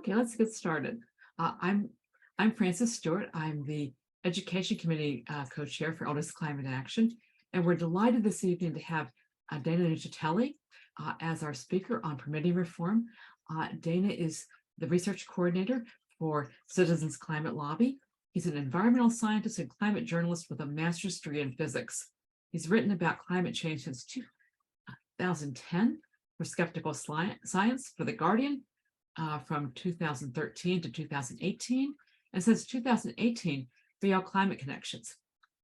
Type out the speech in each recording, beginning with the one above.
Okay, let's get started. I'm Frances Stewart. I'm the Education Committee co-chair for Elders Climate Action, and we're delighted this evening to have Dana Nuccitelli as our speaker on permitting reform. Dana is the research coordinator for Citizens Climate Lobby. He's an environmental scientist and climate journalist with a master's degree in physics. He's written about climate change since 2010 for Skeptical Science for The Guardian, from 2013 to 2018, and since 2018 for Yale Climate Connections.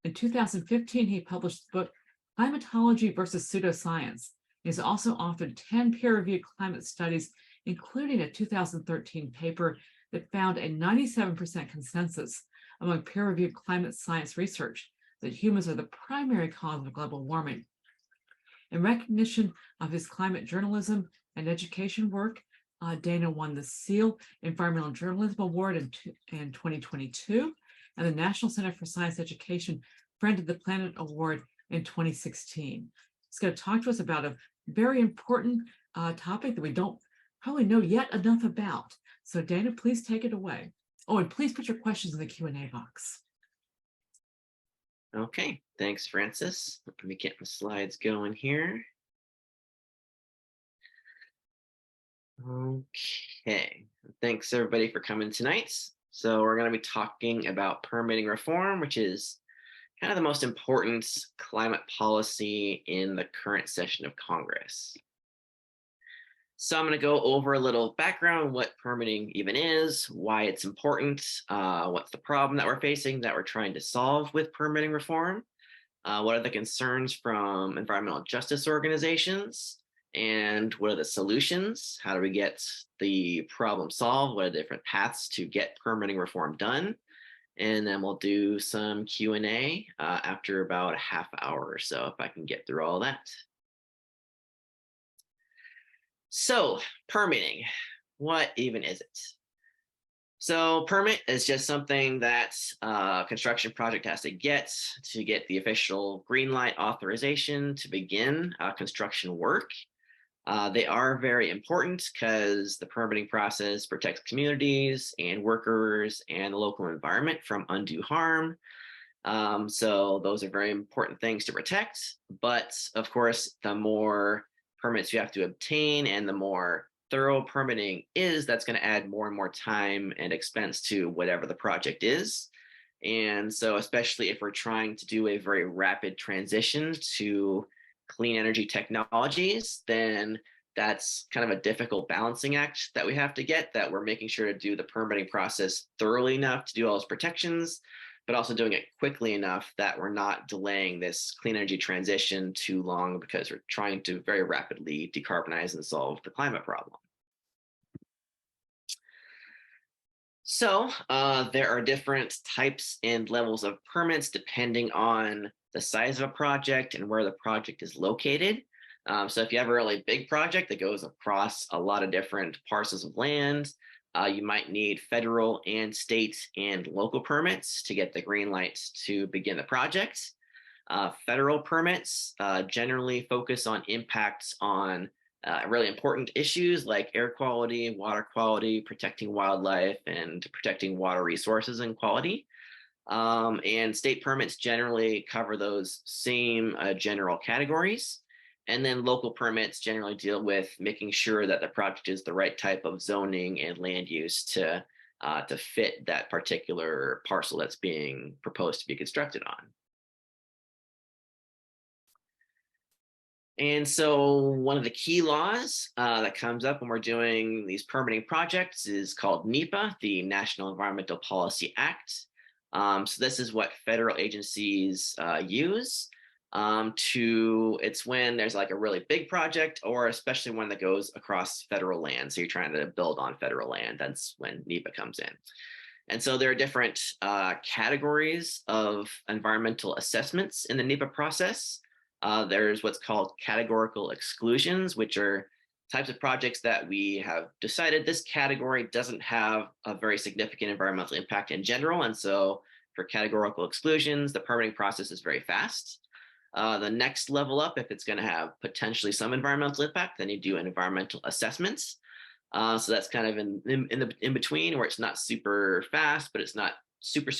In 2015, he published the book Climatology versus Pseudoscience. He's also authored 10 peer-reviewed climate studies, including a 2013 paper that found a 97% consensus among peer-reviewed climate science research that humans are the primary cause of global warming. In recognition of his climate journalism and education work, Dana won the SEAL Environmental Journalism Award in 2022 and the National Center for Science Education Friend of the Planet Award in 2016. He's going to talk to us about a very important topic that we don't probably know yet enough about. So Dana, please take it away. Oh, and please put your questions in the Q&A box. Okay, thanks, Frances. Let me get my slides going here. Okay, thanks everybody for coming tonight. So we're going to be talking about permitting reform, which is kind of the most important climate policy in the current session of Congress. So I'm going to go over a little background, what permitting even is, why it's important, what's the problem that we're facing that we're trying to solve with permitting reform, what are the concerns from environmental justice organizations, and what are the solutions? How do we get the problem solved? What are the different paths to get permitting reform done? And then we'll do some Q&A after about a half hour or so, if I can get through all that. So permitting, what even is it? So permit is just something that a construction project has to get the official green light authorization to begin construction work. They are very important because the permitting process protects communities and workers and the local environment from undue harm. So those are very important things to protect. But of course, the more permits you have to obtain and the more thorough permitting is, that's going to add more and more time and expense to whatever the project is. And so especially if we're trying to do a very rapid transition to clean energy technologies, then that's kind of a difficult balancing act that we have to get, that we're making sure to do the permitting process thoroughly enough to do all those protections, but also doing it quickly enough that we're not delaying this clean energy transition too long because we're trying to very rapidly decarbonize and solve the climate problem. So there are different types and levels of permits depending on the size of a project and where the project is located. So if you have a really big project that goes across a lot of different parcels of land, you might need federal and state and local permits to get the green lights to begin the project. Federal permits generally focus on impacts on really important issues like air quality, water quality, protecting wildlife, and protecting water resources and quality. And state permits generally cover those same general categories. And then local permits generally deal with making sure that the project is the right type of zoning and land use to fit that particular parcel that's being proposed to be constructed on. And so one of the key laws that comes up when we're doing these permitting projects is called NEPA, the National Environmental Policy Act. So this is what federal agencies use. It's when there's like a really big project, or especially one that goes across federal land. So you're trying to build on federal land. That's when NEPA comes in. And so there are different categories of environmental assessments in the NEPA process. There's what's called categorical exclusions, which are types of projects that we have decided this category doesn't have a very significant environmental impact in general. And so for categorical exclusions, the permitting process is very fast. The next level up, if it's going to have potentially some environmental impact, then you do an environmental assessments. So that's kind of in between, where it's not super fast, but it's not super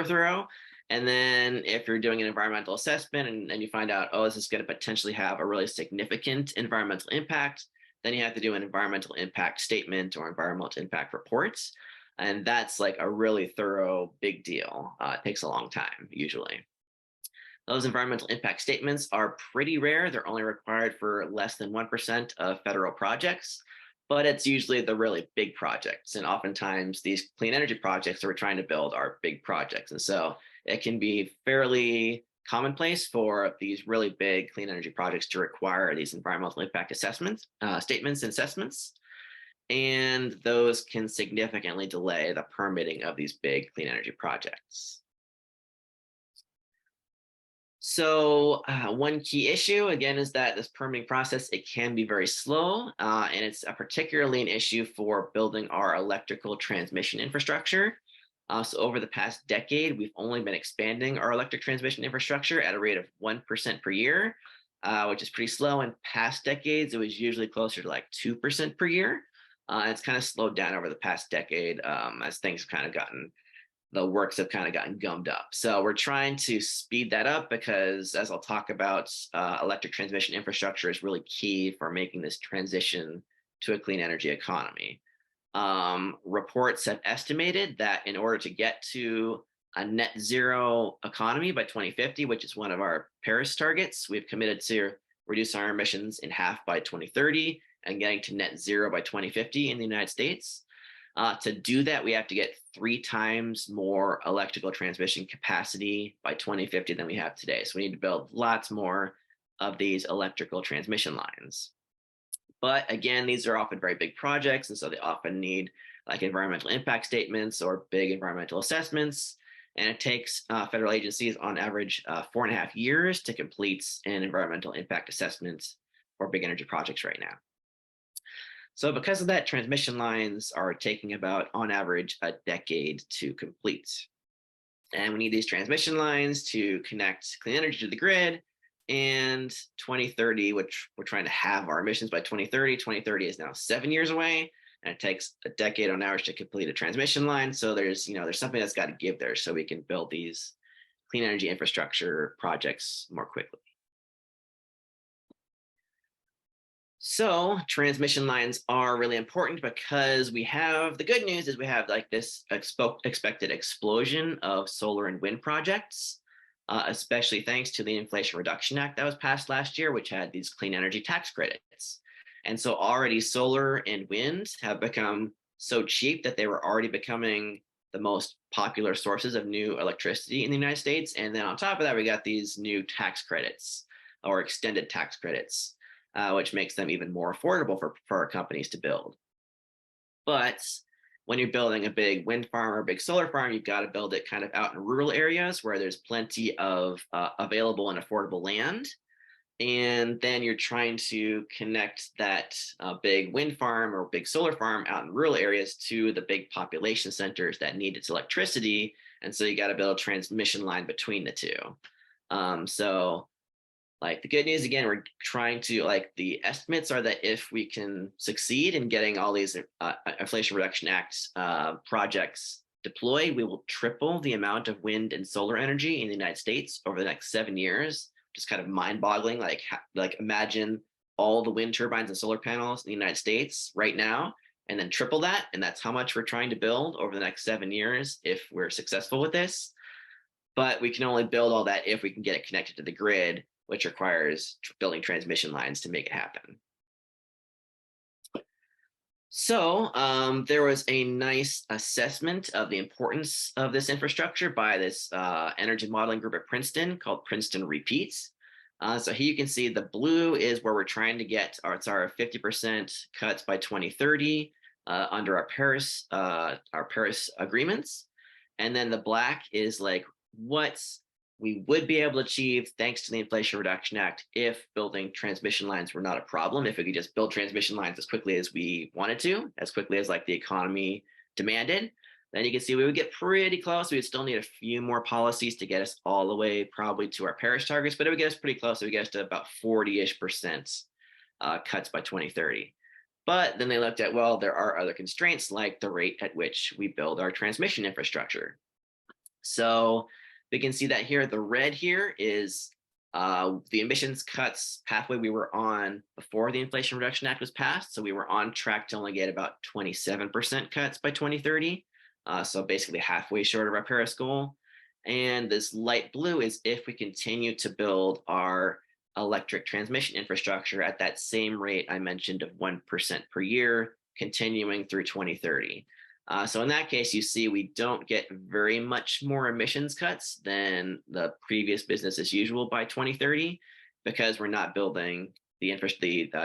thorough. And then if you're doing an environmental assessment and you find out, oh, this is going to potentially have a really significant environmental impact, then you have to do an environmental impact statement or environmental impact reports. And that's like a really thorough, big deal. It takes a long time, usually. Those environmental impact statements are pretty rare. They're only required for less than 1% of federal projects, but it's usually the really big projects. And oftentimes these clean energy projects that we're trying to build are big projects. And so it can be fairly commonplace for these really big clean energy projects to require these environmental impact assessments, statements and assessments. And those can significantly delay the permitting of these big clean energy projects. So one key issue, again, is that this permitting process, it can be very slow, and it's particularly an issue for building our electrical transmission infrastructure. So over the past decade, we've only been expanding our electric transmission infrastructure at a rate of 1% per year, which is pretty slow. In past decades, it was usually closer to like 2% per year. It's kind of slowed down over the past decade as things kind of gotten the works have kind of gotten gummed up. So we're trying to speed that up because, as I'll talk about, electric transmission infrastructure is really key for making this transition to a clean energy economy. Reports have estimated that in order to get to a net zero economy by 2050, which is one of our Paris targets, we've committed to reduce our emissions in half by 2030 and getting to net zero by 2050 in the United States. To do that, we have to get 3 times more electrical transmission capacity by 2050 than we have today. So we need to build lots more of these electrical transmission lines. But again, these are often very big projects, and so they often need like environmental impact statements or big environmental assessments. And it takes federal agencies on average 4.5 years to complete an environmental impact assessment for big energy projects right now. So because of that, transmission lines are taking about, on average, a decade to complete. And we need these transmission lines to connect clean energy to the grid. And 2030, which we're trying to have our emissions by 2030, 2030 is now 7 years away. And it takes a decade on average to complete a transmission line. So there's something that's got to give there so we can build these clean energy infrastructure projects more quickly. So transmission lines are really important because we have, the good news is we have like this expected explosion of solar and wind projects, especially thanks to the Inflation Reduction Act that was passed last year, which had these clean energy tax credits. And so already solar and wind have become so cheap that they were already becoming the most popular sources of new electricity in the United States. And then on top of that, we got these new tax credits or extended tax credits. Which makes them even more affordable for our companies to build. But when you're building a big wind farm or a big solar farm, you've got to build it kind of out in rural areas where there's plenty of available and affordable land. And then you're trying to connect that big wind farm or big solar farm out in rural areas to the big population centers that need its electricity. And so you got to build a transmission line between the two. So like the good news, again, we're trying to, like, the estimates are that if we can succeed in getting all these Inflation Reduction Act projects deployed, we will triple the amount of wind and solar energy in the United States over the next 7 years. Just kind of mind-boggling. Like imagine all the wind turbines and solar panels in the United States right now, and then triple that. And that's how much we're trying to build over the next 7 years if we're successful with this. But we can only build all that if we can get it connected to the grid, which requires building transmission lines to make it happen. So there was a nice assessment of the importance of this infrastructure by this energy modeling group at Princeton called Princeton Repeats. So here you can see the blue is where we're trying to get it's our 50% cuts by 2030 under our Paris agreements. And then the black is like what we would be able to achieve thanks to the Inflation Reduction Act if building transmission lines were not a problem, if we could just build transmission lines as quickly as we wanted to, as quickly as like the economy demanded. Then you can see we would get pretty close. We would still need a few more policies to get us all the way probably to our Paris targets, but it would get us pretty close. It would get us to about 40-ish% cuts by 2030. But then they looked at, well, there are other constraints like the rate at which we build our transmission infrastructure. So we can see that here. The red here is the emissions cuts pathway we were on before the Inflation Reduction Act was passed. So we were on track to only get about 27% cuts by 2030. So basically halfway short of our Paris goal. And this light blue is if we continue to build our electric transmission infrastructure at that same rate I mentioned of 1% per year, continuing through 2030. So in that case, you see we don't get very much more emissions cuts than the previous business as usual by 2030, because we're not building the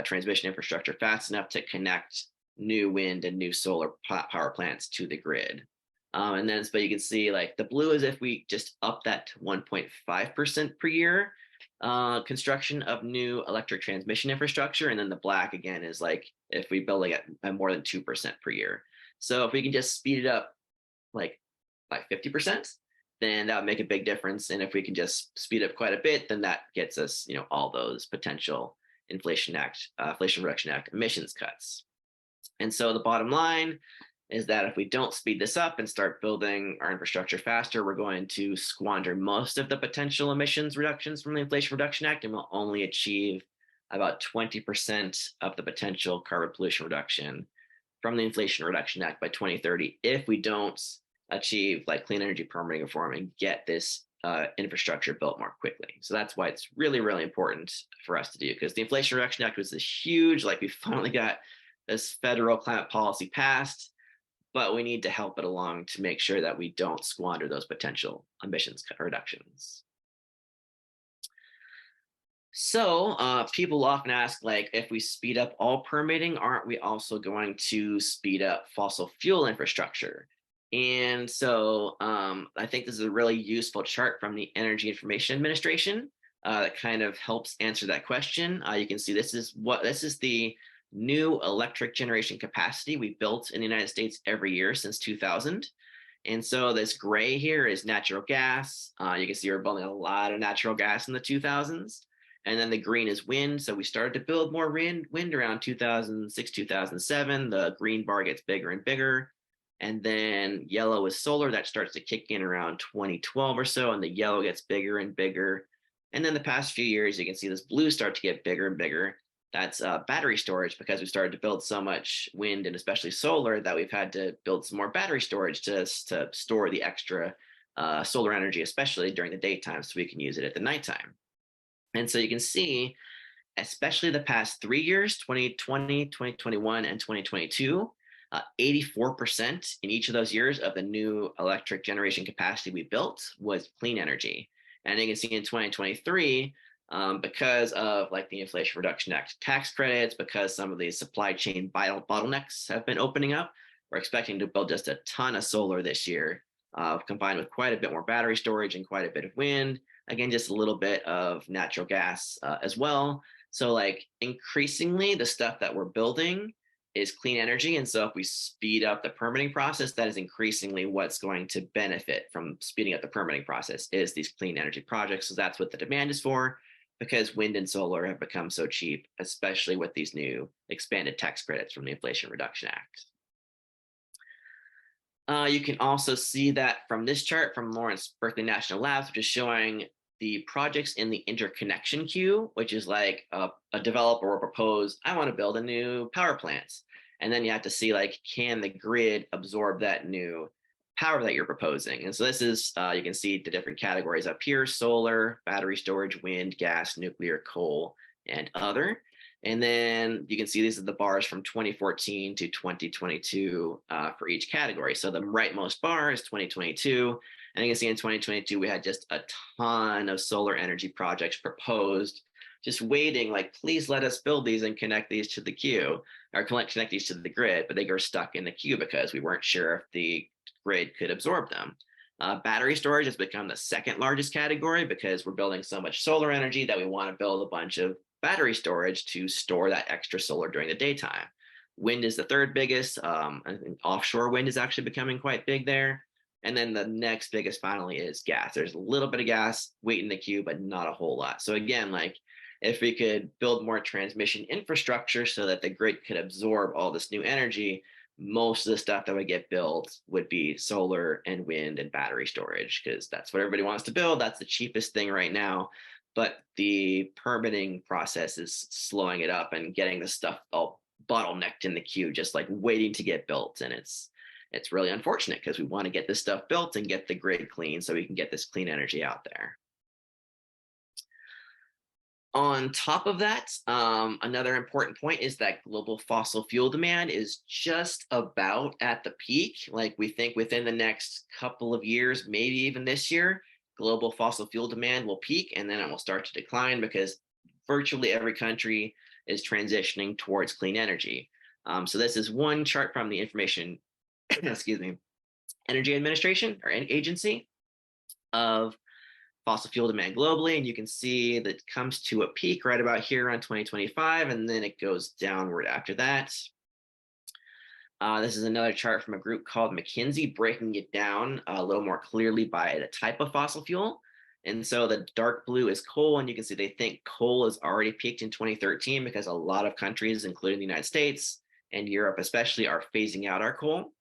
transmission infrastructure fast enough to connect new wind and new solar power plants to the grid. And then, but you can see like the blue is if we just up that to 1.5% per year construction of new electric transmission infrastructure. And then the black again is like if we build like at more than 2% per year. So if we can just speed it up like by 50%, then that would make a big difference. And if we can just speed up quite a bit, then that gets us, all those potential Inflation Reduction Act emissions cuts. And so the bottom line is that if we don't speed this up and start building our infrastructure faster, we're going to squander most of the potential emissions reductions from the Inflation Reduction Act, and we'll only achieve about 20% of the potential carbon pollution reduction from the Inflation Reduction Act by 2030 if we don't achieve like clean energy permitting reform and get this infrastructure built more quickly. So that's why it's really, really important for us to do, because the Inflation Reduction Act was this huge, like we finally got this federal climate policy passed, but we need to help it along to make sure that we don't squander those potential emissions reductions. So people often ask, like, if we speed up all permitting, aren't we also going to speed up fossil fuel infrastructure? And so I think this is a really useful chart from the Energy Information Administration that kind of helps answer that question. You can see this is the new electric generation capacity we built in the United States every year since 2000. And so this gray here is natural gas. You can see we're building a lot of natural gas in the 2000s. And then the green is wind. So we started to build more wind around 2006, 2007. The green bar gets bigger and bigger. And then yellow is solar. That starts to kick in around 2012 or so. And the yellow gets bigger and bigger. And then the past few years, you can see this blue start to get bigger and bigger. That's battery storage, because we started to build so much wind and especially solar that we've had to build some more battery storage to store the extra solar energy, especially during the daytime, so we can use it at the nighttime. And so you can see, especially the past 3 years, 2020, 2021, and 2022, 84% in each of those years of the new electric generation capacity we built was clean energy. And you can see in 2023, because of like the Inflation Reduction Act tax credits, because some of these supply chain bottlenecks have been opening up, we're expecting to build just a ton of solar this year, combined with quite a bit more battery storage and quite a bit of wind. Again, just a little bit of natural gas as well. So like increasingly the stuff that we're building is clean energy. And so if we speed up the permitting process, that is increasingly what's going to benefit from speeding up the permitting process is these clean energy projects. So that's what the demand is for, because wind and solar have become so cheap, especially with these new expanded tax credits from the Inflation Reduction Act. You can also see that from this chart from Lawrence Berkeley National Labs, which is showing the projects in the interconnection queue, which is like a developer will propose, I want to build a new power plant. And then you have to see, like, can the grid absorb that new power that you're proposing? And so this is, you can see the different categories up here: solar, battery storage, wind, gas, nuclear, coal, and other. And then you can see these are the bars from 2014 to 2022 for each category. So the rightmost bar is 2022. And you can see in 2022, we had just a ton of solar energy projects proposed, just waiting, like, please let us build these and connect these to the queue, or connect these to the grid, but they were stuck in the queue because we weren't sure if the grid could absorb them. Battery storage has become the second largest category because we're building so much solar energy that we want to build a bunch of battery storage to store that extra solar during the daytime. Wind is the third biggest. I think offshore wind is actually becoming quite big there. And then the next biggest finally is gas. There's a little bit of gas waiting in the queue, but not a whole lot. So again, like, if we could build more transmission infrastructure so that the grid could absorb all this new energy, most of the stuff that would get built would be solar and wind and battery storage, because that's what everybody wants to build. That's the cheapest thing right now. But the permitting process is slowing it up and getting the stuff all bottlenecked in the queue, just like waiting to get built. And it's really unfortunate because we want to get this stuff built and get the grid clean so we can get this clean energy out there. On top of that, another important point is that global fossil fuel demand is just about at the peak. Like, we think within the next couple of years, maybe even this year, global fossil fuel demand will peak and then it will start to decline because virtually every country is transitioning towards clean energy. So this is one chart from the Information, excuse me, Energy Administration or Agency of fossil fuel demand globally, and you can see that it comes to a peak right about here around 2025, and then it goes downward after that. This is another chart from a group called McKinsey, breaking it down a little more clearly by the type of fossil fuel. And so the dark blue is coal, and you can see they think coal has already peaked in 2013 because a lot of countries, including the United States and Europe especially, are phasing out our coal.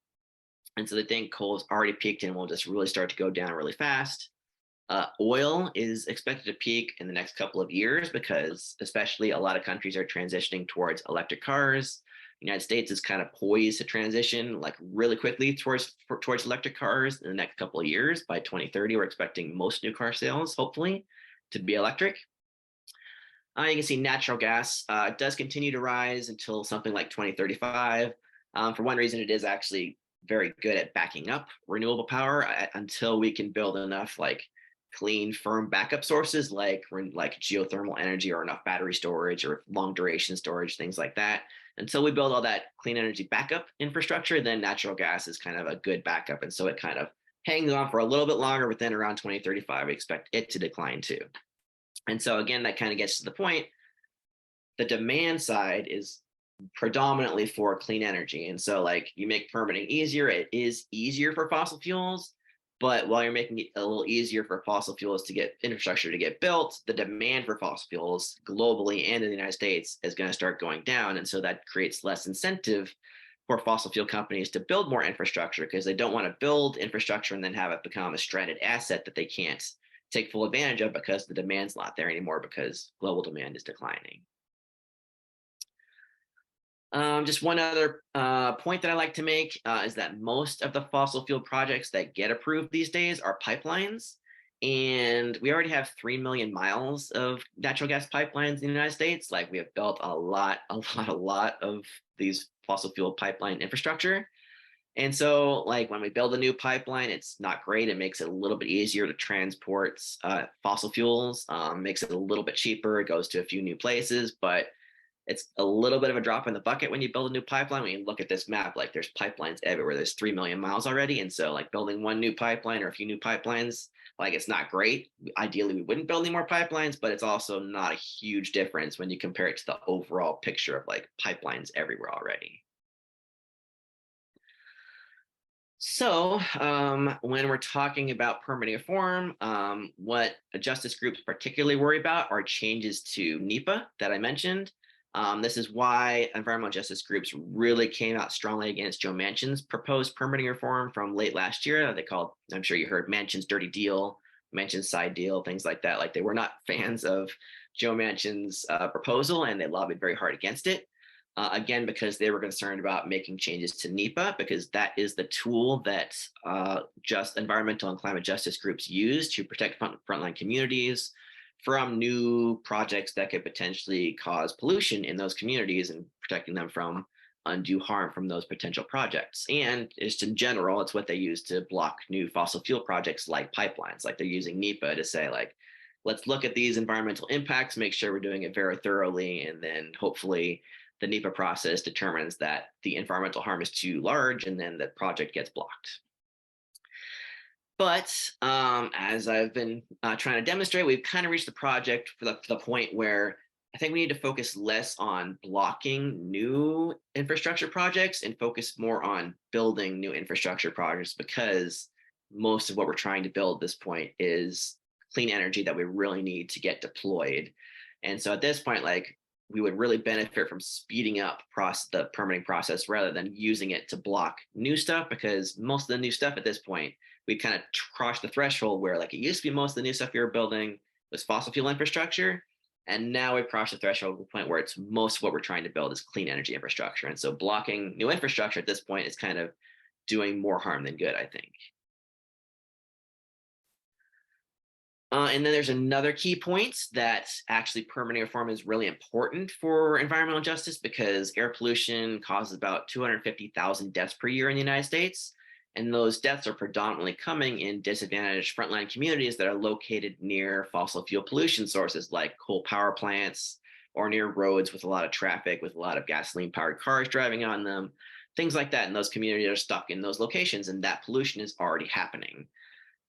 And so they think coal has already peaked and will just really start to go down really fast. Oil is expected to peak in the next couple of years because especially a lot of countries are transitioning towards electric cars. The United States is kind of poised to transition like really quickly towards electric cars in the next couple of years. By 2030, we're expecting most new car sales, hopefully, to be electric. You can see natural gas does continue to rise until something like 2035. For one reason, it is actually very good at backing up renewable power until we can build enough like clean, firm backup sources like geothermal energy or enough battery storage or long duration storage, things like that. Until we build all that clean energy backup infrastructure, then natural gas is kind of a good backup. And so it kind of hangs on for a little bit longer, but then around 2035, we expect it to decline too. And so again, that kind of gets to the point. The demand side is predominantly for clean energy. And so like you make permitting easier, it is easier for fossil fuels. But while you're making it a little easier for fossil fuels to get infrastructure to get built, the demand for fossil fuels globally and in the United States is going to start going down. And so that creates less incentive for fossil fuel companies to build more infrastructure because they don't want to build infrastructure and then have it become a stranded asset that they can't take full advantage of because the demand's not there anymore because global demand is declining. Just one other point that I like to make is that most of the fossil fuel projects that get approved these days are pipelines. And we already have 3 million miles of natural gas pipelines in the United States. Like, we have built a lot of these fossil fuel pipeline infrastructure. And so like when we build a new pipeline, it's not great. It makes it a little bit easier to transport fossil fuels, makes it a little bit cheaper. It goes to a few new places, but it's a little bit of a drop in the bucket when you build a new pipeline. When you look at this map, like there's pipelines everywhere. There's 3 million miles already. And so like building one new pipeline or a few new pipelines, like it's not great. Ideally, we wouldn't build any more pipelines, but it's also not a huge difference when you compare it to the overall picture of like pipelines everywhere already. So when we're talking about permitting reform, what justice groups particularly worry about are changes to NEPA that I mentioned. This is why environmental justice groups really came out strongly against Joe Manchin's proposed permitting reform from late last year. They called, I'm sure you heard, Manchin's dirty deal, Manchin's side deal, things like that. Like, they were not fans of Joe Manchin's proposal, and they lobbied very hard against it. Again, because they were concerned about making changes to NEPA, because that is the tool that just environmental and climate justice groups use to protect frontline communities from new projects that could potentially cause pollution in those communities and protecting them from undue harm from those potential projects. And just in general, it's what they use to block new fossil fuel projects like pipelines. Like, they're using NEPA to say, like, let's look at these environmental impacts, make sure we're doing it very thoroughly, and then hopefully the NEPA process determines that the environmental harm is too large, and then the project gets blocked. But as I've been trying to demonstrate, we've kind of reached the project for the point where I think we need to focus less on blocking new infrastructure projects and focus more on building new infrastructure projects, because most of what we're trying to build at this point is clean energy that we really need to get deployed. And so at this point, like, we would really benefit from speeding up the permitting process rather than using it to block new stuff, because most of the new stuff at this point, we kind of crossed the threshold where, like, it used to be most of the new stuff we were building was fossil fuel infrastructure. And now we've crossed the threshold to the point where it's most of what we're trying to build is clean energy infrastructure. And so blocking new infrastructure at this point is kind of doing more harm than good, I think. And then there's another key point that actually permitting reform is really important for environmental justice, because air pollution causes about 250,000 deaths per year in the United States. And those deaths are predominantly coming in disadvantaged frontline communities that are located near fossil fuel pollution sources like coal power plants, or near roads with a lot of traffic, with a lot of gasoline powered cars driving on them, things like that. And those communities are stuck in those locations, and that pollution is already happening.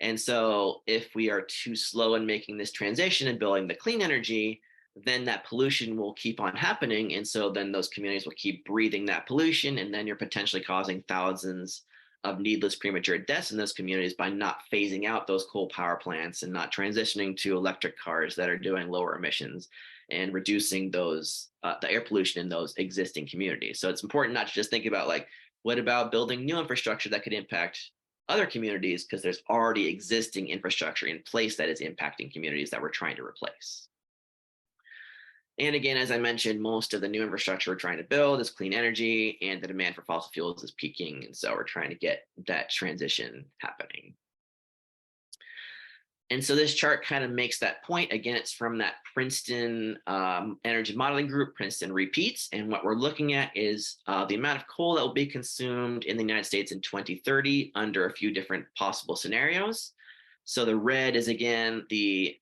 And so if we are too slow in making this transition and building the clean energy, then that pollution will keep on happening. And so then those communities will keep breathing that pollution. And then you're potentially causing thousands of needless premature deaths in those communities by not phasing out those coal power plants and not transitioning to electric cars that are doing lower emissions and reducing those the air pollution in those existing communities. So it's important not to just think about, like, what about building new infrastructure that could impact other communities, because there's already existing infrastructure in place that is impacting communities that we're trying to replace. And again, as I mentioned, most of the new infrastructure we're trying to build is clean energy, and the demand for fossil fuels is peaking. And so we're trying to get that transition happening. And so this chart kind of makes that point. Again, it's from that Princeton energy modeling group, Princeton Repeats. And what we're looking at is the amount of coal that will be consumed in the United States in 2030 under a few different possible scenarios. So the red is, again, the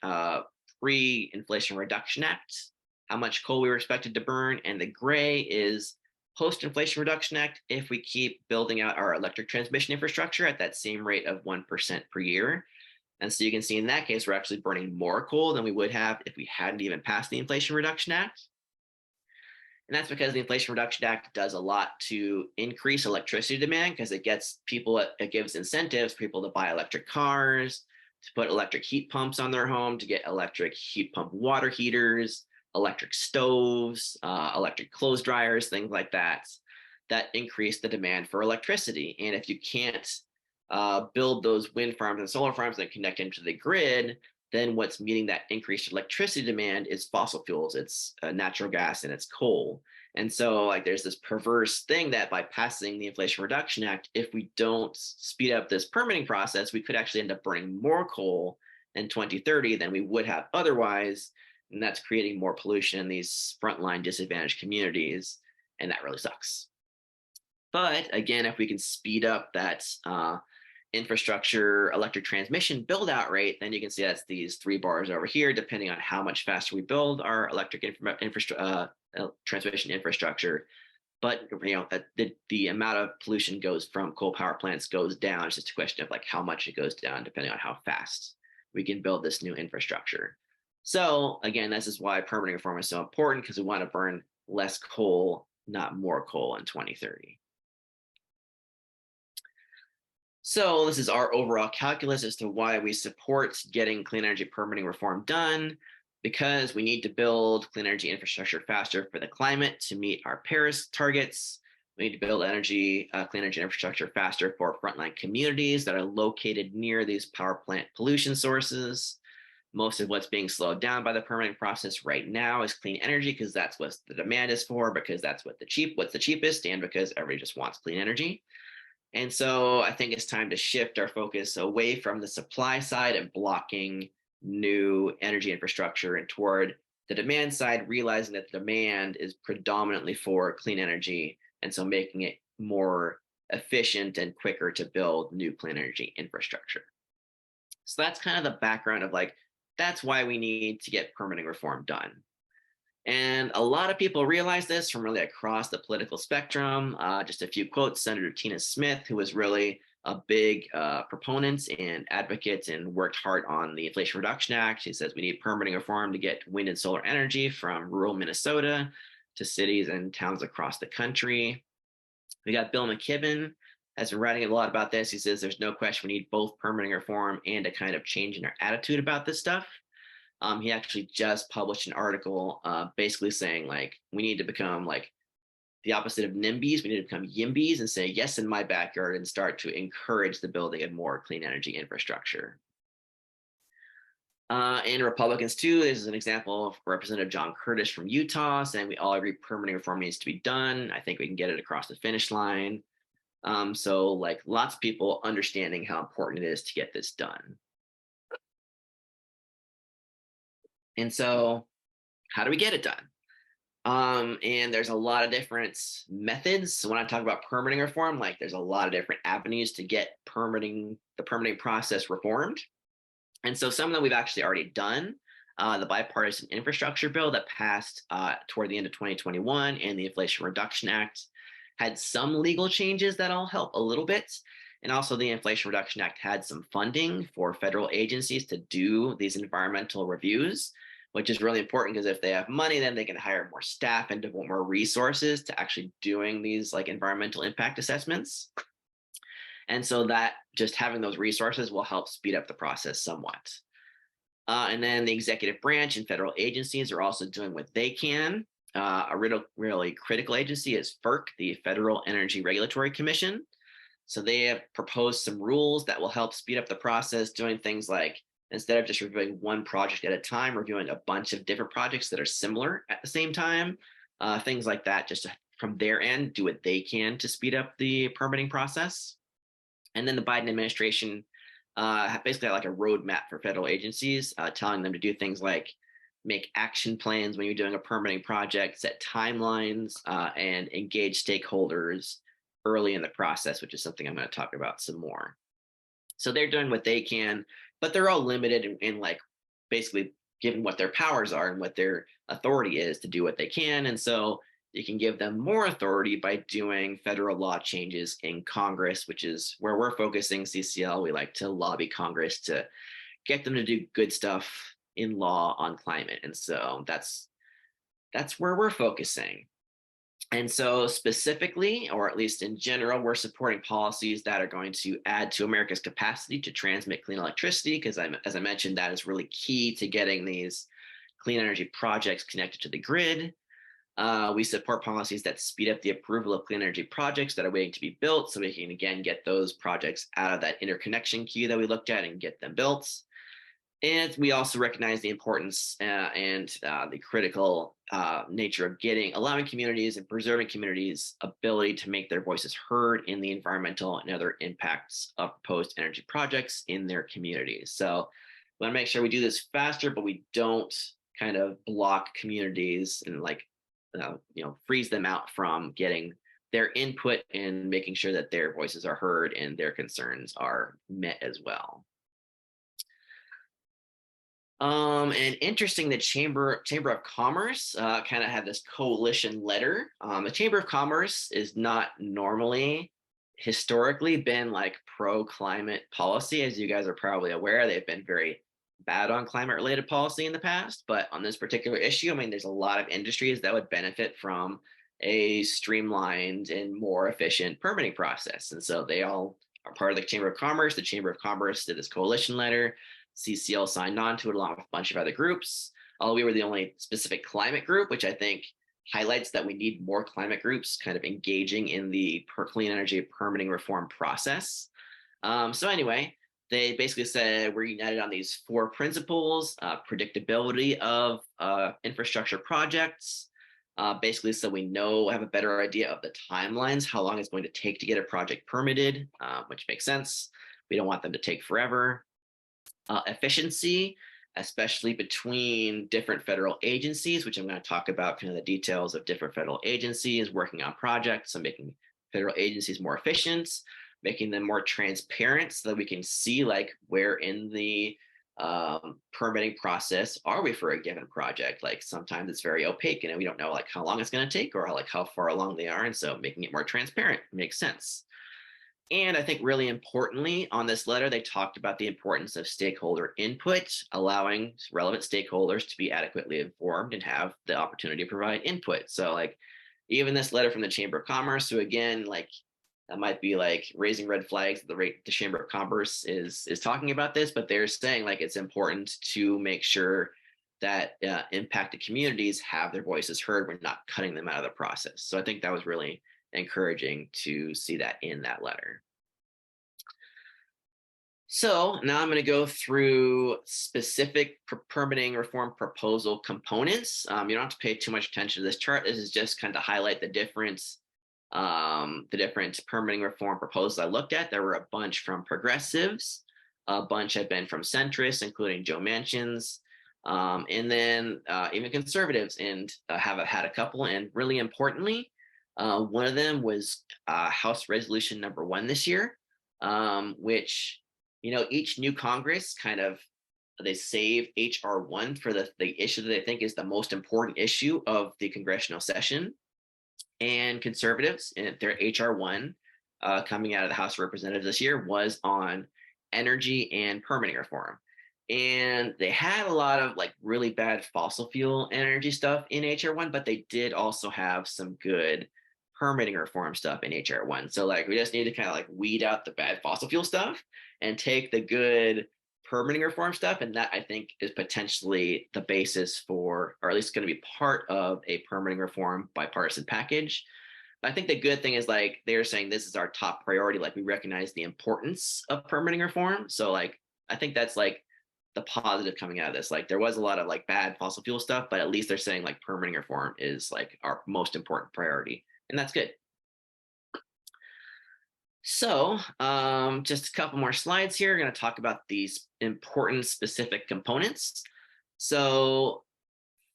pre-Inflation Reduction Act, how much coal we were expected to burn. And the gray is post-Inflation Reduction Act if we keep building out our electric transmission infrastructure at that same rate of 1% per year. And so you can see in that case, we're actually burning more coal than we would have if we hadn't even passed the Inflation Reduction Act. And that's because the Inflation Reduction Act does a lot to increase electricity demand, because it gets people, it gives incentives for people to buy electric cars, to put electric heat pumps on their home, to get electric heat pump water heaters, electric stoves, electric clothes dryers, things like that, that increase the demand for electricity. And if you can't build those wind farms and solar farms that connect into the grid, then what's meeting that increased electricity demand is fossil fuels. It's natural gas and it's coal. And so, like, there's this perverse thing that by passing the Inflation Reduction Act, if we don't speed up this permitting process, we could actually end up burning more coal in 2030 than we would have otherwise. And that's creating more pollution in these frontline disadvantaged communities. And that really sucks. But again, if we can speed up that infrastructure electric transmission build out rate, then you can see that's these 3 bars over here, depending on how much faster we build our electric transmission infrastructure. But the amount of pollution goes from coal power plants goes down. It's just a question of, like, how much it goes down depending on how fast we can build this new infrastructure. So again, this is why permitting reform is so important, because we want to burn less coal, not more coal in 2030. So this is our overall calculus as to why we support getting clean energy permitting reform done, because we need to build clean energy infrastructure faster for the climate to meet our Paris targets. We need to build clean energy infrastructure faster for frontline communities that are located near these power plant pollution sources. Most of what's being slowed down by the permitting process right now is clean energy, because that's what the demand is for, because that's what's the cheapest, and because everybody just wants clean energy. And so I think it's time to shift our focus away from the supply side and blocking new energy infrastructure and toward the demand side, realizing that the demand is predominantly for clean energy. And so making it more efficient and quicker to build new clean energy infrastructure. So that's kind of the background of, like, that's why we need to get permitting reform done. And a lot of people realize this from really across the political spectrum. Just a few quotes. Senator Tina Smith, who was really a big proponent and advocate and worked hard on the Inflation Reduction Act. She says we need permitting reform to get wind and solar energy from rural Minnesota to cities and towns across the country. We got Bill McKibben, has been writing a lot about this. He says there's no question we need both permitting reform and a kind of change in our attitude about this stuff. He actually just published an article basically saying like we need to become like the opposite of NIMBYs. We need to become YIMBYs and say yes in my backyard and start to encourage the building of more clean energy infrastructure. And Republicans too, this is an example of Representative John Curtis from Utah saying we all agree permitting reform needs to be done. I think we can get it across the finish line. So like lots of people understanding how important it is to get this done. And so how do we get it done? And there's a lot of different methods. So when I talk about permitting reform, like there's a lot of different avenues to get the permitting process reformed. And so some of them we've actually already done. The bipartisan infrastructure bill that passed toward the end of 2021 and the Inflation Reduction Act had some legal changes that'll help a little bit. And also the Inflation Reduction Act had some funding for federal agencies to do these environmental reviews, which is really important because if they have money, then they can hire more staff and devote more resources to actually doing these like environmental impact assessments. And so that just having those resources will help speed up the process somewhat. And then the executive branch and federal agencies are also doing what they can. A really critical agency is FERC, the Federal Energy Regulatory Commission. So they have proposed some rules that will help speed up the process, doing things like instead of just reviewing one project at a time, reviewing a bunch of different projects that are similar at the same time, things like that, just to, from their end, do what they can to speed up the permitting process. And then the Biden administration basically had like a roadmap for federal agencies, telling them to do things like make action plans when you're doing a permitting project, set timelines, and engage stakeholders early in the process, which is something I'm going to talk about some more. So they're doing what they can, but they're all limited in like basically given what their powers are and what their authority is to do what they can. And so you can give them more authority by doing federal law changes in Congress, which is where we're focusing CCL. We like to lobby Congress to get them to do good stuff in law on climate. And so that's where we're focusing. And so specifically, or at least in general, we're supporting policies that are going to add to America's capacity to transmit clean electricity, because as I mentioned, that is really key to getting these clean energy projects connected to the grid. We support policies that speed up the approval of clean energy projects that are waiting to be built, so we can again get those projects out of that interconnection queue that we looked at and get them built. And we also recognize the importance and the critical nature of allowing communities and preserving communities' ability to make their voices heard in the environmental and other impacts of proposed energy projects in their communities. So we want to make sure we do this faster, but we don't kind of block communities and like freeze them out from getting their input and making sure that their voices are heard and their concerns are met as well. And interesting, the Chamber of Commerce kind of had this coalition letter. The Chamber of Commerce is not normally historically been like pro-climate policy, as you guys are probably aware. They've been very bad on climate-related policy in the past, but on this particular issue, I mean, there's a lot of industries that would benefit from a streamlined and more efficient permitting process. And so they all are part of the Chamber of Commerce. The Chamber of Commerce did this coalition letter. CCL signed on to it along with a bunch of other groups. Although we were the only specific climate group, which I think highlights that we need more climate groups kind of engaging in the clean energy permitting reform process. So anyway, they basically said we're united on these 4 principles: predictability of infrastructure projects, basically so we have a better idea of the timelines, how long it's going to take to get a project permitted, which makes sense. We don't want them to take forever. Efficiency, especially between different federal agencies, which I'm going to talk about kind of the details of different federal agencies working on projects, so making federal agencies more efficient, making them more transparent so that we can see like where in the permitting process are we for a given project. Like sometimes it's very opaque and we don't know like how long it's going to take or like how far along they are. And so making it more transparent makes sense. And I think really importantly on this letter, they talked about the importance of stakeholder input, allowing relevant stakeholders to be adequately informed and have the opportunity to provide input. So like even this letter from the Chamber of Commerce, so again, like that might be like raising red flags that the Chamber of Commerce is talking about this, but they're saying like it's important to make sure that impacted communities have their voices heard. We're not cutting them out of the process. So I think that was really encouraging to see that in that letter. So now I'm going to go through specific permitting reform proposal components. You don't have to pay too much attention to this chart. This is just kind of highlight the different permitting reform proposals I looked at. There were a bunch from progressives, a bunch have been from centrists, including Joe Manchin's, and then even conservatives, and have had a couple. And really importantly, one of them was House Resolution number 1 this year, which, each new Congress they save HR 1 for the issue that they think is the most important issue of the congressional session. And conservatives, in their HR 1 coming out of the House of Representatives this year was on energy and permitting reform. And they had a lot of really bad fossil fuel energy stuff in HR 1, but they did also have some good permitting reform stuff in HR 1. So we just need to kind of weed out the bad fossil fuel stuff and take the good permitting reform stuff. And that, I think, is potentially the basis for, or at least going to be part of, a permitting reform bipartisan package. But I think the good thing is they're saying this is our top priority. We recognize the importance of permitting reform. So I think that's the positive coming out of this. There was a lot of bad fossil fuel stuff, but at least they're saying permitting reform is our most important priority. And that's good. So just a couple more slides here. We're going to talk about these important specific components. So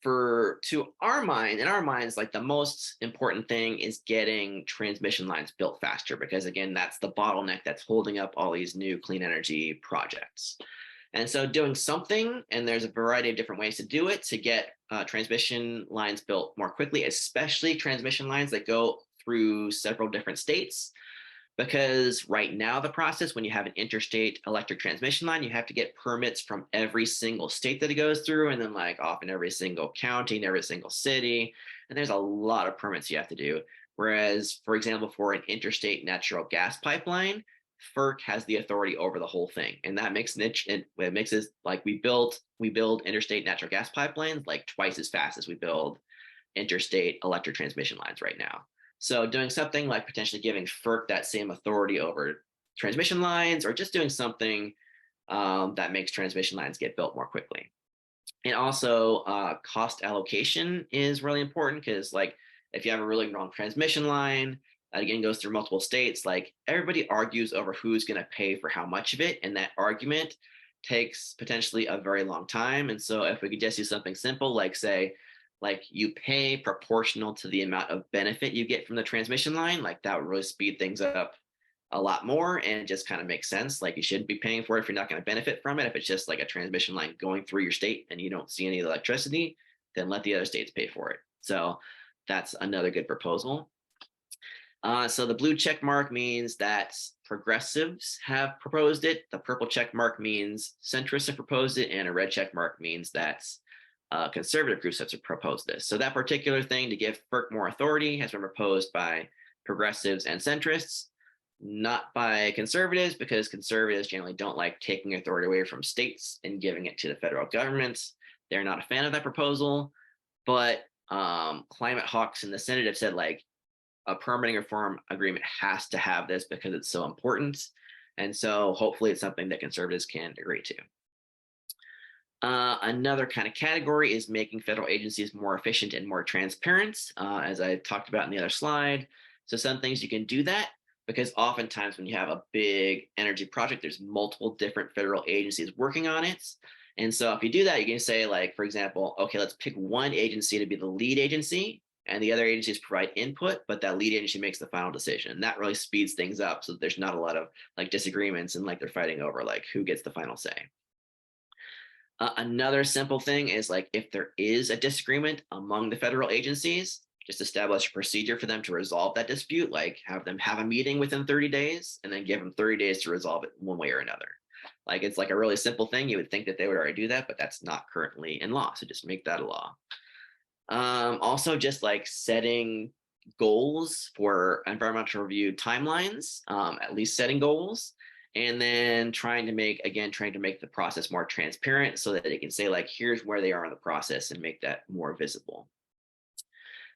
in our minds, the most important thing is getting transmission lines built faster, because again, that's the bottleneck that's holding up all these new clean energy projects. And so doing something, and there's a variety of different ways to do it, to get transmission lines built more quickly, especially transmission lines that go through several different states. Because right now, the process, when you have an interstate electric transmission line, you have to get permits from every single state that it goes through, and then often every single county and every single city. And there's a lot of permits you have to do. Whereas, for example, for an interstate natural gas pipeline, FERC has the authority over the whole thing. And that makes it we build interstate natural gas pipelines twice as fast as we build interstate electric transmission lines right now. So doing something like potentially giving FERC that same authority over transmission lines, or just doing something that makes transmission lines get built more quickly. And also cost allocation is really important, because if you have a really long transmission line that again goes through multiple states, everybody argues over who's going to pay for how much of it. And that argument takes potentially a very long time. And so if we could just do something simple, say, you pay proportional to the amount of benefit you get from the transmission line, that would really speed things up a lot more, and just kind of makes sense. You shouldn't be paying for it if you're not going to benefit from it. If it's just a transmission line going through your state and you don't see any electricity, then let the other states pay for it. So that's another good proposal. So the blue check mark means that progressives have proposed it. The purple check mark means centrists have proposed it, and a red check mark means that conservative groups have proposed this. So that particular thing, to give FERC more authority, has been proposed by progressives and centrists, not by conservatives, because conservatives generally don't like taking authority away from states and giving it to the federal government. They're not a fan of that proposal. But climate hawks in the Senate have said a permitting reform agreement has to have this because it's so important. And so hopefully it's something that conservatives can agree to. Another kind of category is making federal agencies more efficient and more transparent, as I talked about in the other slide. So some things you can do that, because oftentimes when you have a big energy project, there's multiple different federal agencies working on it. And so if you do that, you can say, for example, okay, let's pick one agency to be the lead agency, and the other agencies provide input, but that lead agency makes the final decision. And that really speeds things up, so that there's not a lot of disagreements and they're fighting over who gets the final say. Another simple thing is if there is a disagreement among the federal agencies, just establish a procedure for them to resolve that dispute, have them have a meeting within 30 days and then give them 30 days to resolve it one way or another. It's a really simple thing. You would think that they would already do that, but that's not currently in law. So just make that a law. Also, just setting goals for environmental review timelines, at least setting goals. And then trying to make the process more transparent so that they can say, like, here's where they are in the process and make that more visible.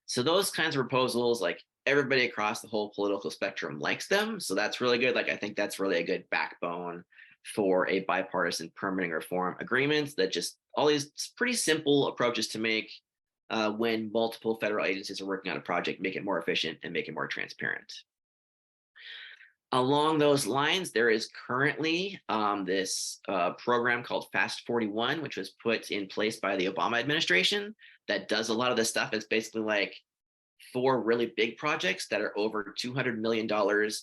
So those kinds of proposals, like, everybody across the whole political spectrum likes them. So that's really good. Like, I think that's really a good backbone for a bipartisan permitting reform agreement, that just all these pretty simple approaches to make when multiple federal agencies are working on a project, make it more efficient and make it more transparent. Along those lines, there is currently this program called Fast 41, which was put in place by the Obama administration, that does a lot of this stuff. It's basically like, for really big projects that are over $200 million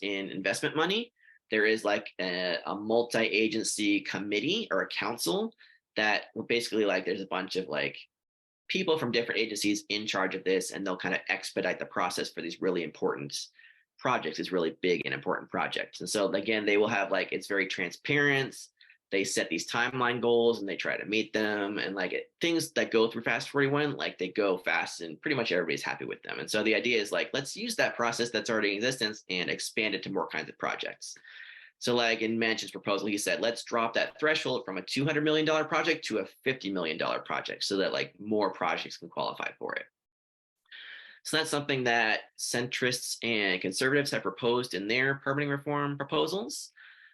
in investment money, there is like a multi-agency committee or a council that basically, like, there's a bunch of like people from different agencies in charge of this, and they'll kind of expedite the process for these really important projects, these really big and important projects. And so again, they will have, like, it's very transparent. They set these timeline goals and they try to meet them, and like things that go through Fast 41, like, they go fast and pretty much everybody's happy with them. And so the idea is, like, let's use that process that's already in existence and expand it to more kinds of projects. So like in Manchin's proposal, he said, let's drop that threshold from a $200 million project to a $50 million project so that, like, more projects can qualify for it. So that's something that centrists and conservatives have proposed in their permitting reform proposals.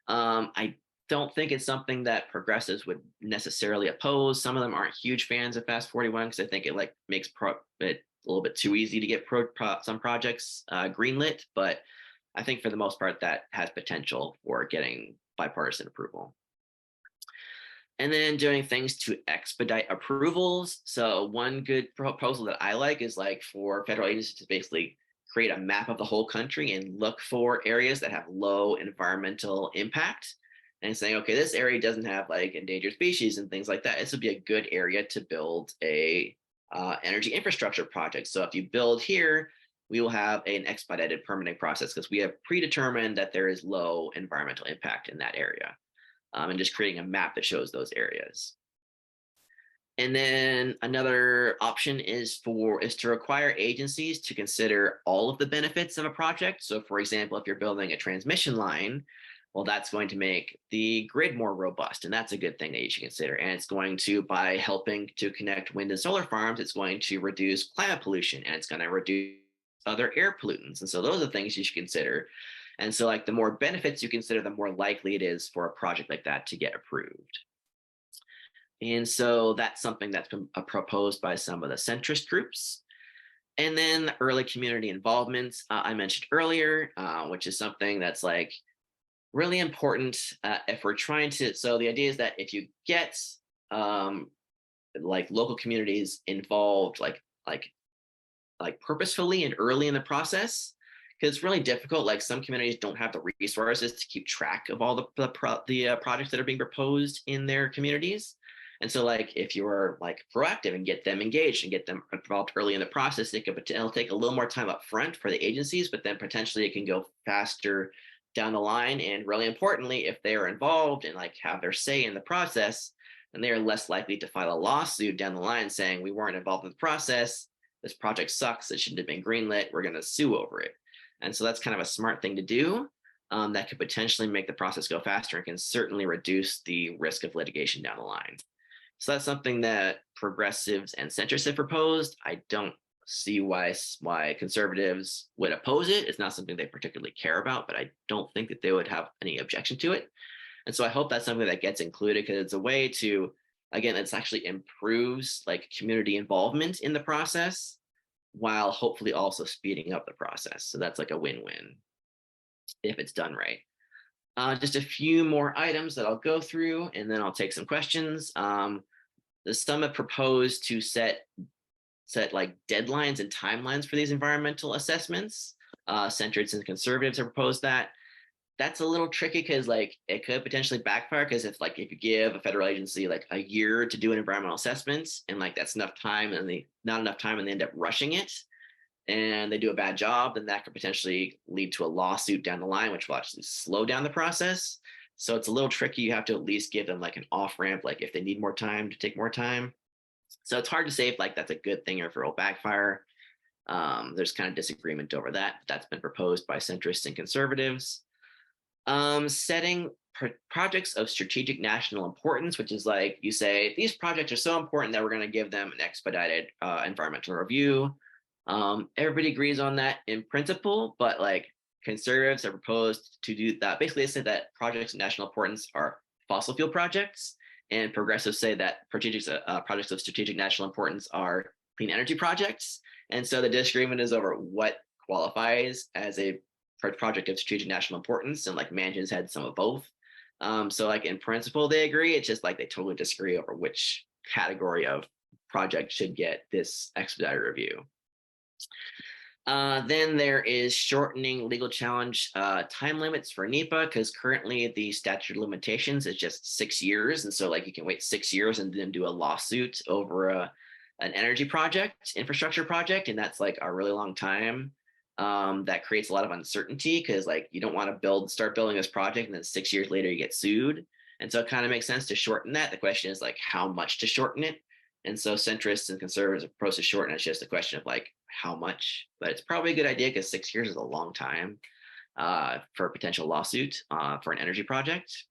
I don't think it's something that progressives would necessarily oppose. Some of them aren't huge fans of Fast 41 because I think it, like, makes it a little bit too easy to get some projects greenlit. But I think for the most part, that has potential for getting bipartisan approval. And then doing things to expedite approvals. So one good proposal that I like is, like, for federal agencies to basically create a map of the whole country and look for areas that have low environmental impact, and saying, okay, this area doesn't have, like, endangered species and things like that. This would be a good area to build a energy infrastructure project. So if you build here, we will have an expedited permitting process because we have predetermined that there is low environmental impact in that area. And just creating a map that shows those areas. And then another option is to require agencies to consider all of the benefits of a project. So for example, if you're building a transmission line, well, that's going to make the grid more robust. And that's a good thing that you should consider. And it's going to, by helping to connect wind and solar farms, it's going to reduce climate pollution, and it's going to reduce other air pollutants. And so those are things you should consider. And so, like, the more benefits you consider, the more likely it is for a project like that to get approved. And so that's something that's been proposed by some of the centrist groups. And then early community involvement, I mentioned earlier, which is something that's, like, really important if we're trying to. So the idea is that if you get like local communities involved, like purposefully and early in the process, because it's really difficult. Like, some communities don't have the resources to keep track of all the projects that are being proposed in their communities. And so, like, if you're, like, proactive and get them engaged and get them involved early in the process, it'll take a little more time up front for the agencies, but then potentially it can go faster down the line. And really importantly, if they are involved and, like, have their say in the process, then they are less likely to file a lawsuit down the line saying, we weren't involved in the process, this project sucks, it shouldn't have been greenlit, we're going to sue over it. And so that's kind of a smart thing to do that could potentially make the process go faster and can certainly reduce the risk of litigation down the line. So that's something that progressives and centrists have proposed. I don't see why conservatives would oppose it. It's not something they particularly care about, but I don't think that they would have any objection to it. And so I hope that's something that gets included, because it's a way to, again, it's actually improves, like, community involvement in the process, while hopefully also speeding up the process. So that's like a win-win if it's done right. Just a few more items that I'll go through, and then I'll take some questions. The summit proposed to set like deadlines and timelines for these environmental assessments. Centrists and conservatives have proposed that. That's a little tricky because, like, it could potentially backfire, because if you give a federal agency, like, a year to do an environmental assessment, and, like, that's enough time, and not enough time, and they end up rushing it and they do a bad job, then that could potentially lead to a lawsuit down the line, which will actually slow down the process. So it's a little tricky. You have to at least give them, like, an off ramp, like, if they need more time, to take more time. So it's hard to say if, like, that's a good thing or if it will backfire. There's kind of disagreement over that. That's been proposed by centrists and conservatives. Setting projects of strategic national importance, which is like you say, these projects are so important that we're going to give them an expedited environmental review. Everybody agrees on that in principle, but like conservatives have proposed to do that. Basically, they say that projects of national importance are fossil fuel projects, and progressives say that projects of strategic national importance are clean energy projects. And so the disagreement is over what qualifies as a project of strategic national importance, and like Manchin's had some of both. So like in principle they agree. It's just like they totally disagree over which category of project should get this expedited review. Then there is shortening legal challenge time limits for NEPA, because currently the statute of limitations is just 6 years. And so like you can wait 6 years and then do a lawsuit over an energy project, infrastructure project. And that's like a really long time. That creates a lot of uncertainty, because like you don't want to start building this project and then 6 years later you get sued. And so it kind of makes sense to shorten that. The question is like how much to shorten it. And so centrists and conservatives are proposed to shorten. It's just a question of like how much, but it's probably a good idea because 6 years is a long time for a potential lawsuit for an energy project.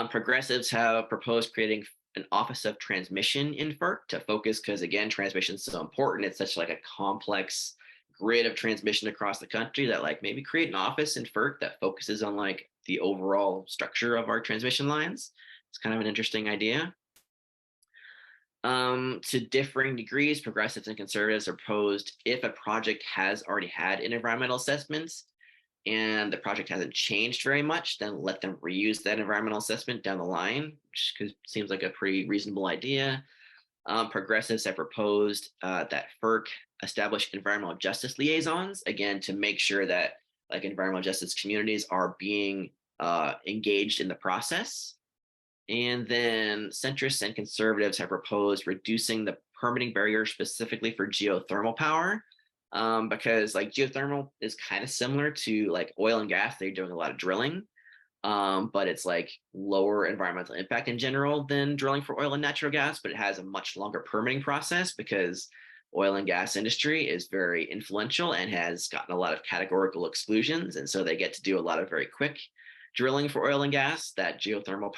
Progressives have proposed creating an office of transmission in FERC to focus, because again, transmission is so important. It's such like a complex grid of transmission across the country that like maybe create an office in FERC that focuses on like the overall structure of our transmission lines. It's kind of an interesting idea. To differing degrees, progressives and conservatives are opposed if a project has already had an environmental assessment and the project hasn't changed very much, then let them reuse that environmental assessment down the line, which seems like a pretty reasonable idea. Progressives have proposed that FERC establish environmental justice liaisons, again, to make sure that like environmental justice communities are being engaged in the process. And then centrists and conservatives have proposed reducing the permitting barrier specifically for geothermal power, because like geothermal is kind of similar to like oil and gas. They're doing a lot of drilling, but it's like lower environmental impact in general than drilling for oil and natural gas, but it has a much longer permitting process because oil and gas industry is very influential and has gotten a lot of categorical exclusions. And so they get to do a lot of very quick drilling for oil and gas that geothermal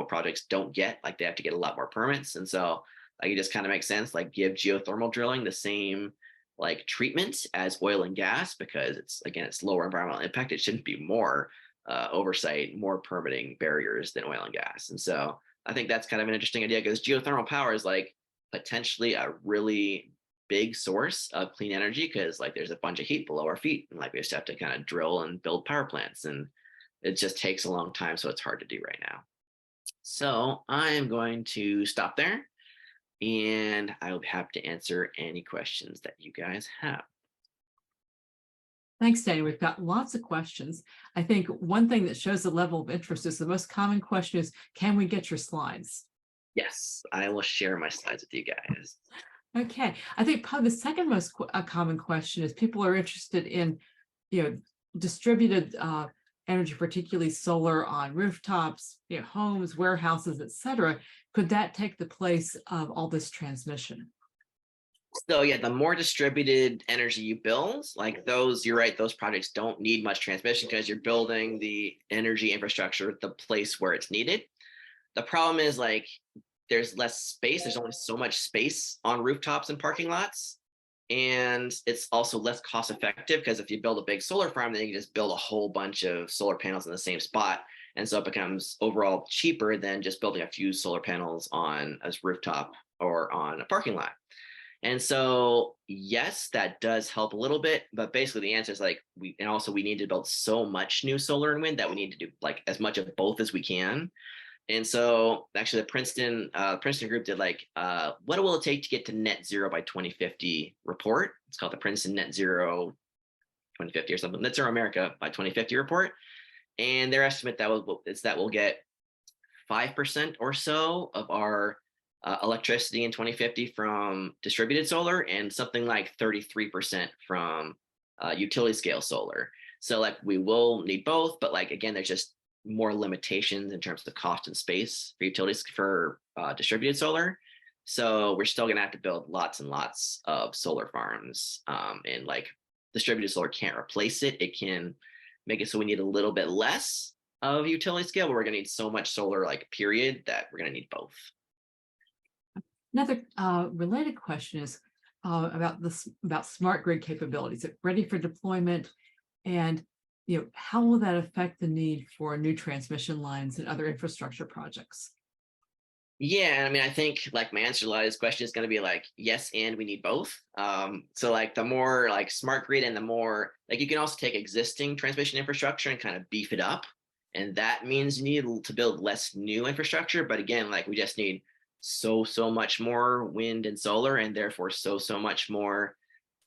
projects don't get. Like they have to get a lot more permits. And so like it just kind of makes sense, like give geothermal drilling the same like treatment as oil and gas, because it's lower environmental impact. It shouldn't be more oversight, more permitting barriers than oil and gas. And so I think that's kind of an interesting idea, because geothermal power is like potentially a really big source of clean energy, because like there's a bunch of heat below our feet and like we just have to kind of drill and build power plants, and it just takes a long time, so it's hard to do right now. So I'm going to stop there, and I will be happy to answer any questions that you guys have. Thanks, Danny. We've got lots of questions. I think one thing that shows the level of interest is the most common question is, can we get your slides? Yes, I will share my slides with you guys. Okay. I think probably the second most common question is people are interested in, distributed energy, particularly solar on rooftops, homes, warehouses, etc. Could that take the place of all this transmission? So yeah, the more distributed energy you build, like those, you're right, those projects don't need much transmission because you're building the energy infrastructure at the place where it's needed. The problem is like there's less space. There's only so much space on rooftops and parking lots. And it's also less cost effective, because if you build a big solar farm, then you can just build a whole bunch of solar panels in the same spot. And so it becomes overall cheaper than just building a few solar panels on a rooftop or on a parking lot. And so, yes, that does help a little bit, but basically the answer is like we need to build so much new solar and wind that we need to do like as much of both as we can. And so actually the Princeton group did like, what will it take to get to net zero by 2050 report. It's called the Princeton Net Zero 2050 or something, Net Zero America by 2050 report. And their estimate is that we'll get 5% or so of our electricity in 2050 from distributed solar, and something like 33% from utility scale solar. So like we will need both, but like again, there's just more limitations in terms of cost and space for utilities for distributed solar. So we're still going to have to build lots and lots of solar farms, and like distributed solar can't replace it. It can make it so we need a little bit less of utility scale, but we're going to need so much solar, like period, that we're going to need both. Another related question is about smart grid capabilities. Is it ready for deployment? And how will that affect the need for new transmission lines and other infrastructure projects? Yeah, I mean, I think like my answer to a lot of this question is going to be like yes, and we need both. So like the more like smart grid and the more like you can also take existing transmission infrastructure and kind of beef it up, and that means you need to build less new infrastructure. But again, like we just need so much more wind and solar, and therefore so much more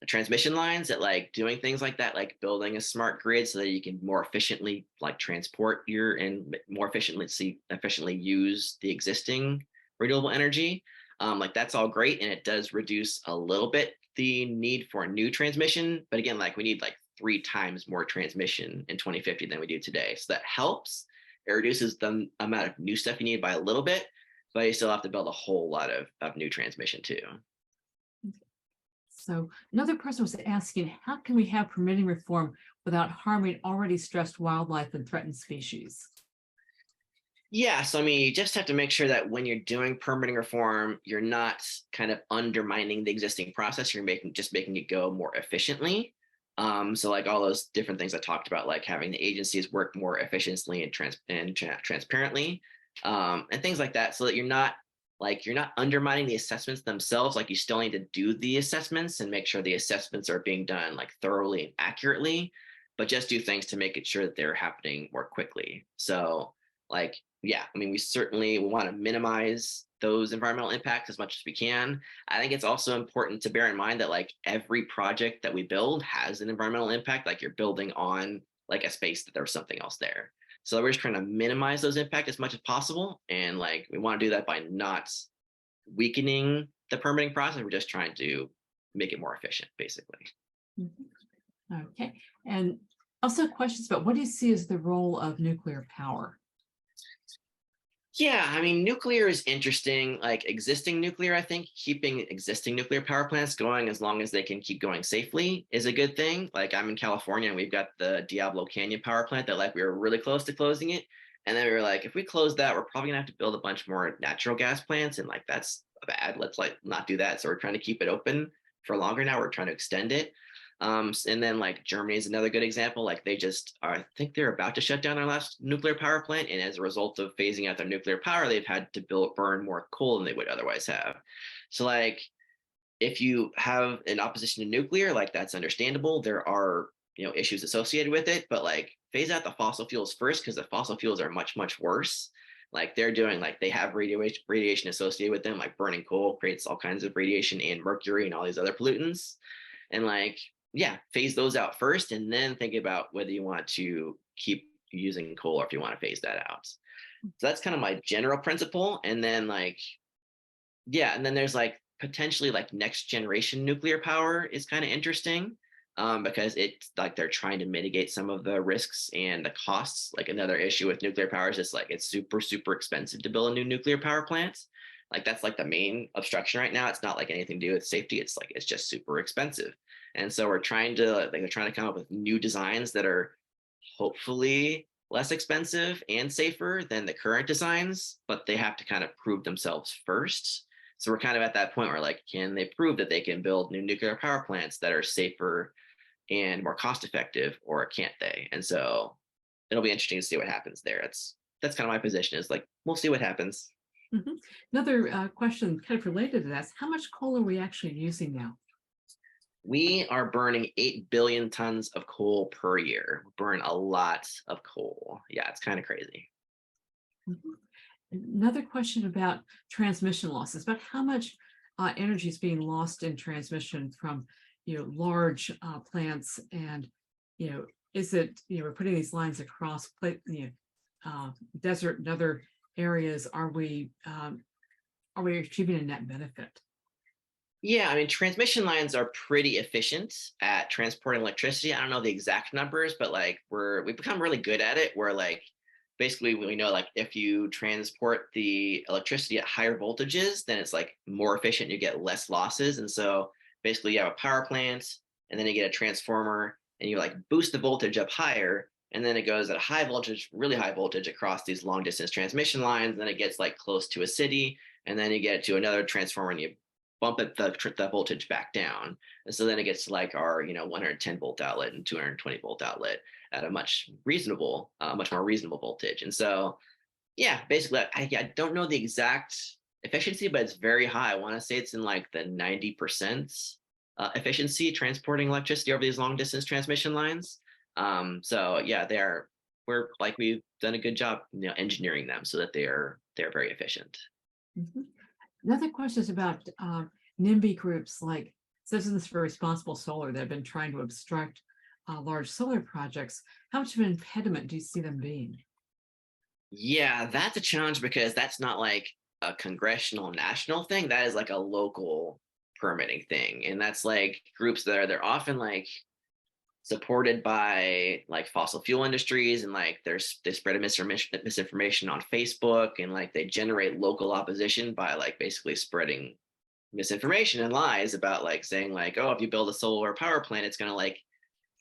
transmission lines that like doing things like that, like building a smart grid so that you can more efficiently like transport your and more efficiently use the existing renewable energy. Like that's all great, and it does reduce a little bit the need for new transmission. But again, like we need like 3 times more transmission in 2050 than we do today. So that helps. It reduces the amount of new stuff you need by a little bit, but you still have to build a whole lot of new transmission too. So another person was asking, how can we have permitting reform without harming already stressed wildlife and threatened species? Yeah, so I mean, you just have to make sure that when you're doing permitting reform, you're not kind of undermining the existing process. You're making it go more efficiently. So like all those different things I talked about, like having the agencies work more efficiently and transparently, and things like that, so that you're not undermining the assessments themselves. Like you still need to do the assessments and make sure the assessments are being done like thoroughly and accurately, but just do things to make it sure that they're happening more quickly. So like, yeah, I mean, we certainly want to minimize those environmental impacts as much as we can. I think it's also important to bear in mind that like every project that we build has an environmental impact. Like you're building on like a space that there's something else there. So we're just trying to minimize those impacts as much as possible. And like we want to do that by not weakening the permitting process. We're just trying to make it more efficient, basically. Mm-hmm. Okay. And also questions about what do you see as the role of nuclear power? Yeah, I mean, nuclear is interesting. Like existing nuclear, I think keeping existing nuclear power plants going as long as they can keep going safely is a good thing. Like I'm in California and we've got the Diablo Canyon power plant that like we were really close to closing it. And then we were like, if we close that, we're probably gonna have to build a bunch more natural gas plants. And like that's bad. Let's like not do that. So we're trying to keep it open for longer now. We're trying to extend it. And then like Germany is another good example. Like they just are, I think they're about to shut down their last nuclear power plant. And as a result of phasing out their nuclear power, they've had to burn more coal than they would otherwise have. So like if you have an opposition to nuclear, like that's understandable. There are, issues associated with it, but like phase out the fossil fuels first, because the fossil fuels are much worse. Like they're doing, like they have radiation associated with them, like burning coal creates all kinds of radiation and mercury and all these other pollutants. And like, yeah, phase those out first and then think about whether you want to keep using coal or if you want to phase that out. So that's kind of my general principle. And then like, yeah, and then there's like potentially like next generation nuclear power is kind of interesting, because it's like they're trying to mitigate some of the risks and the costs. Like another issue with nuclear power is just like it's super expensive to build a new nuclear power plant. Like that's like the main obstruction right now. It's not like anything to do with safety. It's like it's just super expensive. And so they're trying to come up with new designs that are hopefully less expensive and safer than the current designs, but they have to kind of prove themselves first. So we're kind of at that point where like, can they prove that they can build new nuclear power plants that are safer and more cost effective, or can't they? And so it'll be interesting to see what happens there. That's kind of my position, is like, we'll see what happens. Mm-hmm. Another question kind of related to that is how much coal are we actually using now? We are burning 8 billion tons of coal per year. We burn a lot of coal. Yeah, it's kind of crazy. Mm-hmm. Another question about transmission losses, about how much energy is being lost in transmission from large plants, and is it we're putting these lines across desert and other areas. Are we achieving a net benefit? Yeah, I mean, transmission lines are pretty efficient at transporting electricity. I don't know the exact numbers, but like we've become really good at it. Where like basically we know like if you transport the electricity at higher voltages, then it's like more efficient. You get less losses, and so basically you have a power plant, and then you get a transformer, and you like boost the voltage up higher, and then it goes at a high voltage, really high voltage across these long distance transmission lines. And then it gets like close to a city, and then you get to another transformer and you bump it the voltage back down. And so then it gets to like our 110 volt outlet and 220 volt outlet at a much more reasonable voltage. And so yeah, basically I don't know the exact efficiency, but it's very high. I want to say it's in like the 90% efficiency transporting electricity over these long distance transmission lines. So yeah, we've done a good job, engineering them so that they're very efficient. Mhm. Another question is about NIMBY groups like Citizens for Responsible Solar that have been trying to obstruct large solar projects. How much of an impediment do you see them being? Yeah, that's a challenge because that's not like a congressional national thing. That is like a local permitting thing. And that's like groups they're often like supported by like fossil fuel industries, and like they spread misinformation on Facebook, and like they generate local opposition by like basically spreading misinformation and lies about like saying like, oh, if you build a solar power plant, it's going to like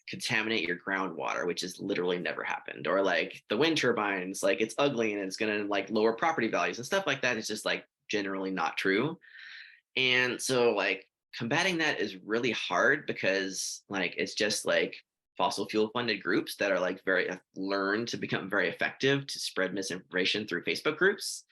contaminate your groundwater, which has literally never happened. Or like the wind turbines, like it's ugly and it's going to like lower property values and stuff like that. It's just like generally not true. And so like combating that is really hard because like it's just like fossil fuel funded groups that are like very have learned to become very effective to spread misinformation through Facebook groups.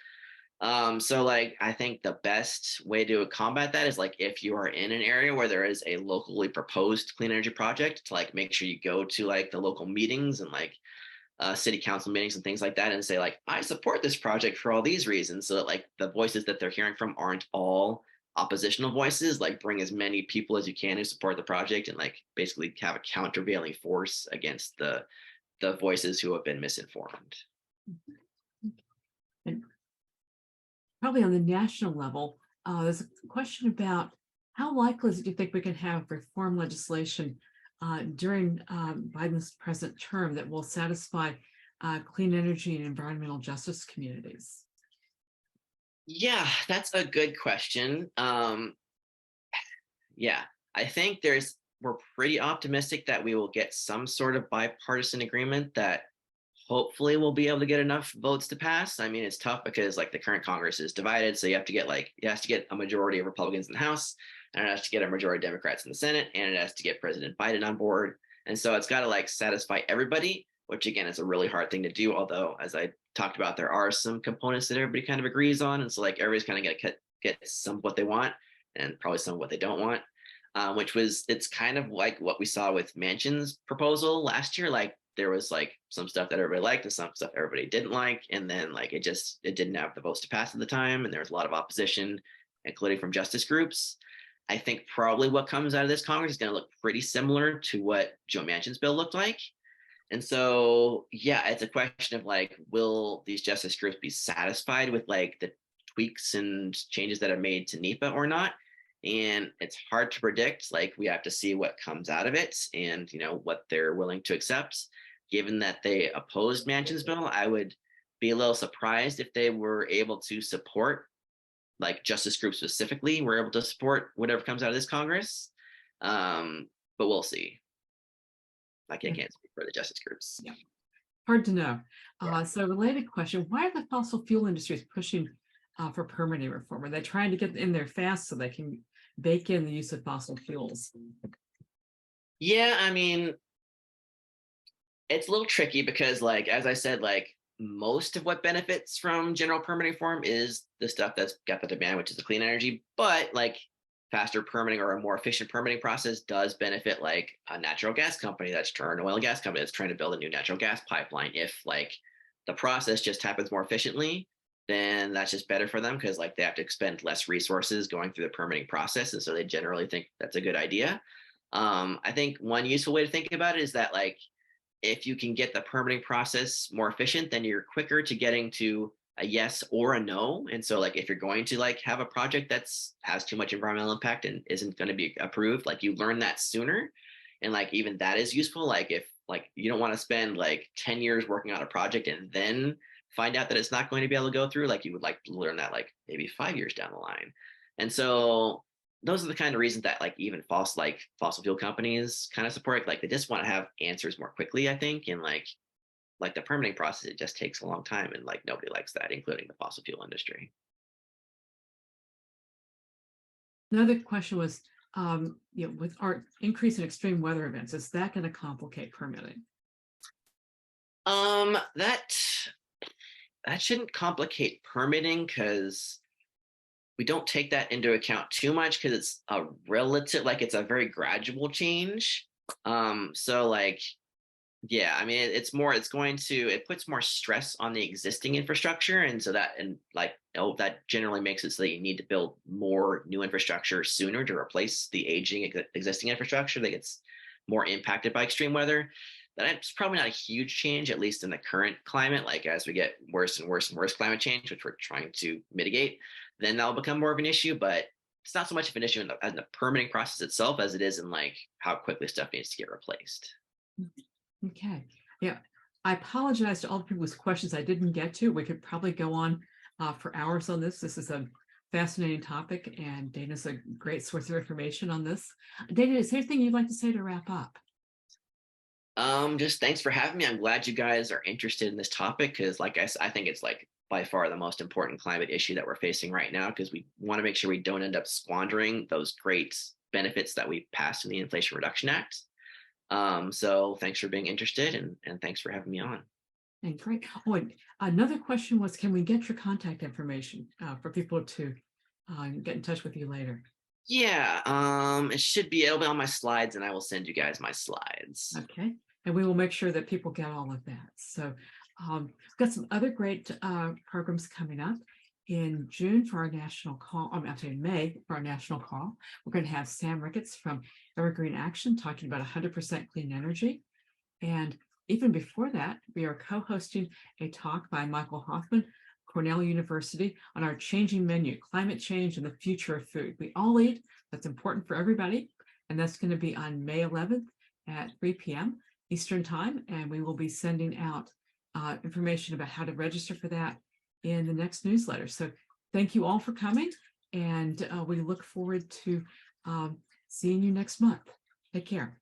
So like I think the best way to combat that is like if you are in an area where there is a locally proposed clean energy project, to like make sure you go to like the local meetings and like city council meetings and things like that, and say like, I support this project for all these reasons, so that like the voices that they're hearing from aren't all oppositional voices. Like bring as many people as you can who support the project, and like basically have a countervailing force against the voices who have been misinformed. And probably on the national level, there's a question about how likely is it, do you think we can have reform legislation during Biden's present term that will satisfy clean energy and environmental justice communities? Yeah, that's a good question. Yeah, I think we're pretty optimistic that we will get some sort of bipartisan agreement that hopefully we'll be able to get enough votes to pass. I mean, it's tough because like the current Congress is divided, so it has to get a majority of Republicans in the House, and it has to get a majority of Democrats in the Senate, and it has to get President Biden on board. And so it's got to like satisfy everybody, which again is a really hard thing to do. Although, as I talked about, there are some components that everybody kind of agrees on, and so like everybody's kind of going to get some of what they want, and probably some of what they don't want. It's kind of like what we saw with Manchin's proposal last year. Like there was like some stuff that everybody liked and some stuff everybody didn't like, and then like it didn't have the votes to pass at the time, and there was a lot of opposition, including from justice groups. I think probably what comes out of this Congress is going to look pretty similar to what Joe Manchin's bill looked like. And so yeah, it's a question of like, will these justice groups be satisfied with like the tweaks and changes that are made to NEPA or not? And it's hard to predict. Like we have to see what comes out of it, and what they're willing to accept. Given that they opposed Manchin's bill, I would be a little surprised if they were able to support, like justice groups specifically were able to support whatever comes out of this Congress. But we'll see. Like I Yeah, can't speak for the justice groups. yeah. Hard to know. Yeah. So related question, why are the fossil fuel industries pushing for permitting reform? Are they trying to get in there fast so they can bake in the use of fossil fuels? Yeah, I mean, it's a little tricky because, like, as I said, like most of what benefits from general permitting reform is the stuff that's got the demand, which is the clean energy. But like faster permitting or a more efficient permitting process does benefit like a natural gas company or an oil and gas company that's trying to build a new natural gas pipeline. If like the process just happens more efficiently, then that's just better for them because like they have to expend less resources going through the permitting process. And so they generally think that's a good idea. I think one useful way to think about it is that like if you can get the permitting process more efficient, then you're quicker to getting to a yes or a no. And so like if you're going to like have a project that's has too much environmental impact and isn't going to be approved, like you learn that sooner. And like even that is useful. Like if like you don't want to spend like 10 years working on a project and then find out that it's not going to be able to go through, like you would like to learn that like maybe 5 years down the line. And so those are the kind of reasons that like even fossil fuel companies kind of support, like they just want to have answers more quickly, I think. And like like the permitting process, it just takes a long time, and like nobody likes that, including the fossil fuel industry. Another question was, with our increase in extreme weather events, is that going to complicate permitting? That shouldn't complicate permitting because we don't take that into account too much because it's a relative, like it's a very gradual change. So like, yeah, I mean, it puts more stress on the existing infrastructure. And so that generally makes it so that you need to build more new infrastructure sooner to replace the aging existing infrastructure that gets more impacted by extreme weather. That's probably not a huge change, at least in the current climate. Like as we get worse and worse and worse climate change, which we're trying to mitigate, then that'll become more of an issue. But it's not so much of an issue in the permitting process itself as it is in like how quickly stuff needs to get replaced. Okay. Yeah. I apologize to all the people with questions I didn't get to. We could probably go on for hours on this. This is a fascinating topic, and Dana's a great source of information on this. Dana, is there anything you'd like to say to wrap up? Just thanks for having me. I'm glad you guys are interested in this topic because, like I think it's like by far the most important climate issue that we're facing right now because we want to make sure we don't end up squandering those great benefits that we passed in the Inflation Reduction Act. So thanks for being interested and thanks for having me on. And great. Oh, and another question was, can we get your contact information for people to get in touch with you later? Yeah, it'll be on my slides and I will send you guys my slides. Okay. And we will make sure that people get all of that. So we've got some other great programs coming up. In June for our national call, I'm sorry, in May for our national call, we're going to have Sam Ricketts from Evergreen Action talking about 100% clean energy. And even before that, we are co-hosting a talk by Michael Hoffman, Cornell University, on our changing menu, climate change and the future of food. We all eat. That's important for everybody. And that's going to be on May 11th at 3 p.m. Eastern Time. And we will be sending out information about how to register for that in the next newsletter. So thank you all for coming. And we look forward to seeing you next month. Take care.